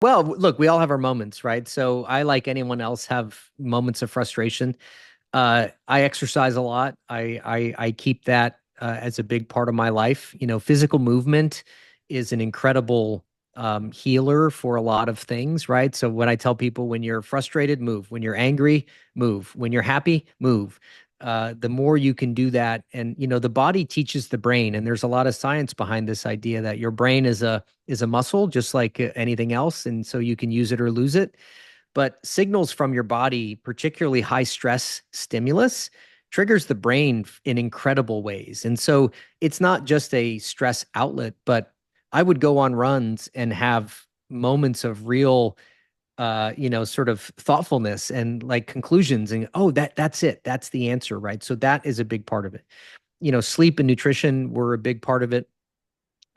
Well, look, we all have our moments, right? So I, like anyone else, have moments of frustration. I exercise a lot. I keep that as a big part of my life. You know, physical movement is an incredible healer for a lot of things, right? So when I tell people, when you're frustrated, move. When you're angry, move. When you're happy, move. The more you can do that, and you know, the body teaches the brain, and there's a lot of science behind this idea that your brain is a muscle, just like anything else, and so you can use it or lose it. But signals from your body, particularly high stress stimulus, triggers the brain in incredible ways. And so it's not just a stress outlet, but I would go on runs and have moments of real sort of thoughtfulness and like conclusions, and oh, that's it. That's the answer, right? So that is a big part of it. You know, sleep and nutrition were a big part of it.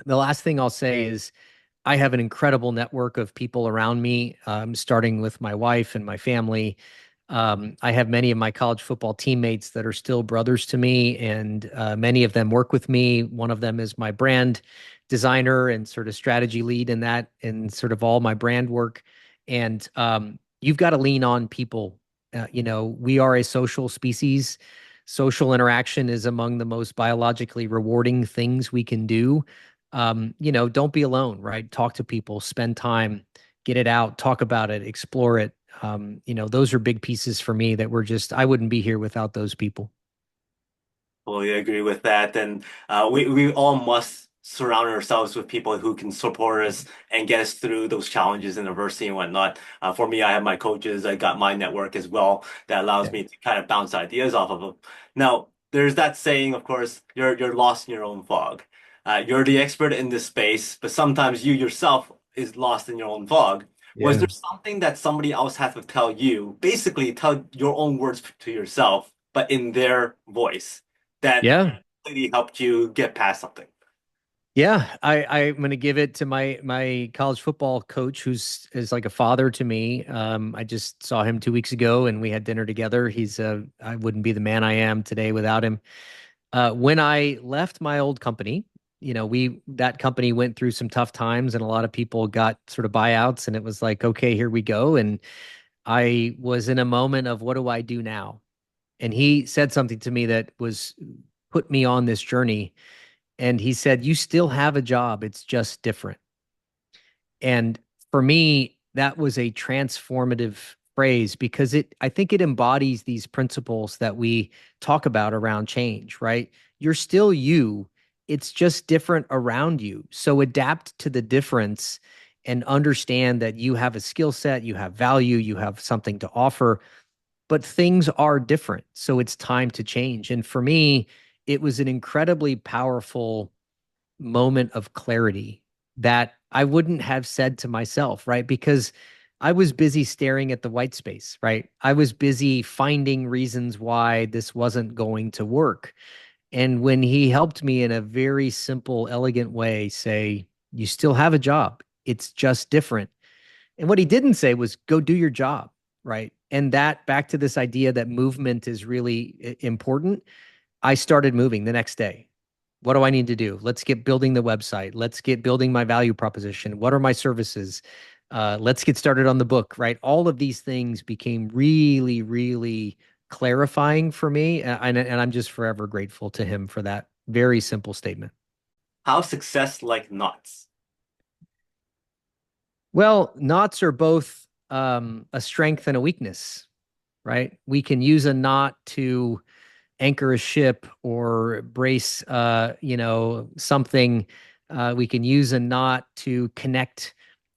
The last thing I'll say is I have an incredible network of people around me, starting with my wife and my family. I have many of my college football teammates that are still brothers to me, and many of them work with me. One of them is my brand designer and sort of strategy lead in that, and sort of all my brand work. And you've got to lean on people. You know, we are a social species. Social interaction is among the most biologically rewarding things we can do. You know, don't be alone, right? Talk to people, spend time, get it out, talk about it, explore it. You know, those are big pieces for me that were just, I wouldn't be here without those people. Fully agree with that. And we all must surround ourselves with people who can support us and get us through those challenges and adversity and whatnot. For me, I have my coaches. I got my network as well that allows Yeah. me to kind of bounce ideas off of them. Now, there's that saying, of course, you're lost in your own fog. You're the expert in this space, but sometimes you yourself is lost in your own fog. Was Yeah. there something that somebody else had to tell you, basically tell your own words to yourself, but in their voice, that Yeah. really helped you get past something? Yeah, I'm gonna give it to my college football coach, who's is like a father to me. I just saw him 2 weeks ago, and we had dinner together. I wouldn't be the man I am today without him. When I left my old company, you know, we that company went through some tough times, and a lot of people got sort of buyouts, and it was like, okay, here we go. And I was in a moment of, what do I do now? And he said something to me that was put me on this journey. And he said, you still have a job, it's just different. And for me, that was a transformative phrase, because I think it embodies these principles that we talk about around change, right? You're still you, it's just different around you. So adapt to the difference and understand that you have a skill set, you have value, you have something to offer, but things are different. So it's time to change. And for me, it was an incredibly powerful moment of clarity that I wouldn't have said to myself, right? Because I was busy staring at the white space, right? I was busy finding reasons why this wasn't going to work. And when he helped me in a very simple, elegant way say, you still have a job, it's just different. And what he didn't say was, go do your job, right? And that, back to this idea that movement is really important. I started moving the next day. What do I need to do? Let's get building the website. Let's get building my value proposition. What are my services? Let's get started on the book, right? All of these things became really, really clarifying for me. And I'm just forever grateful to him for that very simple statement. How success like knots? Well, knots are both a strength and a weakness, right? We can use a knot to anchor a ship or brace something. We can use a knot to connect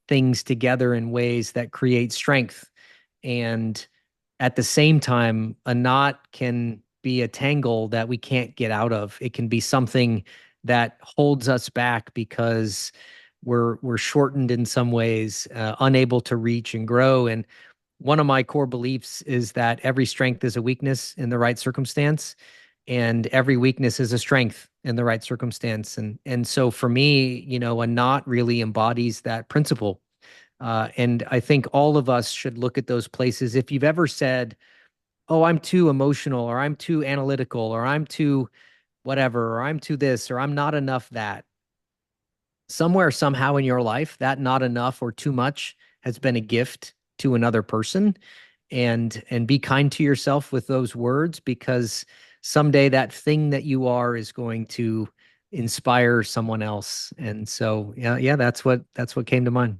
things together in ways that create strength. And at the same time, a knot can be a tangle that we can't get out of. It can be something that holds us back because we're shortened in some ways, unable to reach and grow. And one of my core beliefs is that every strength is a weakness in the right circumstance, and every weakness is a strength in the right circumstance. And so for me, you know, a knot really embodies that principle. And I think all of us should look at those places. If you've ever said, oh, I'm too emotional, or I'm too analytical, or I'm too whatever, or I'm too this, or I'm not enough that, somewhere, somehow in your life, that not enough or too much has been a gift to another person, and be kind to yourself with those words, because someday that thing that you are is going to inspire someone else. And so, yeah, that's what came to mind.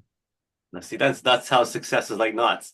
See, that's how success is like nuts.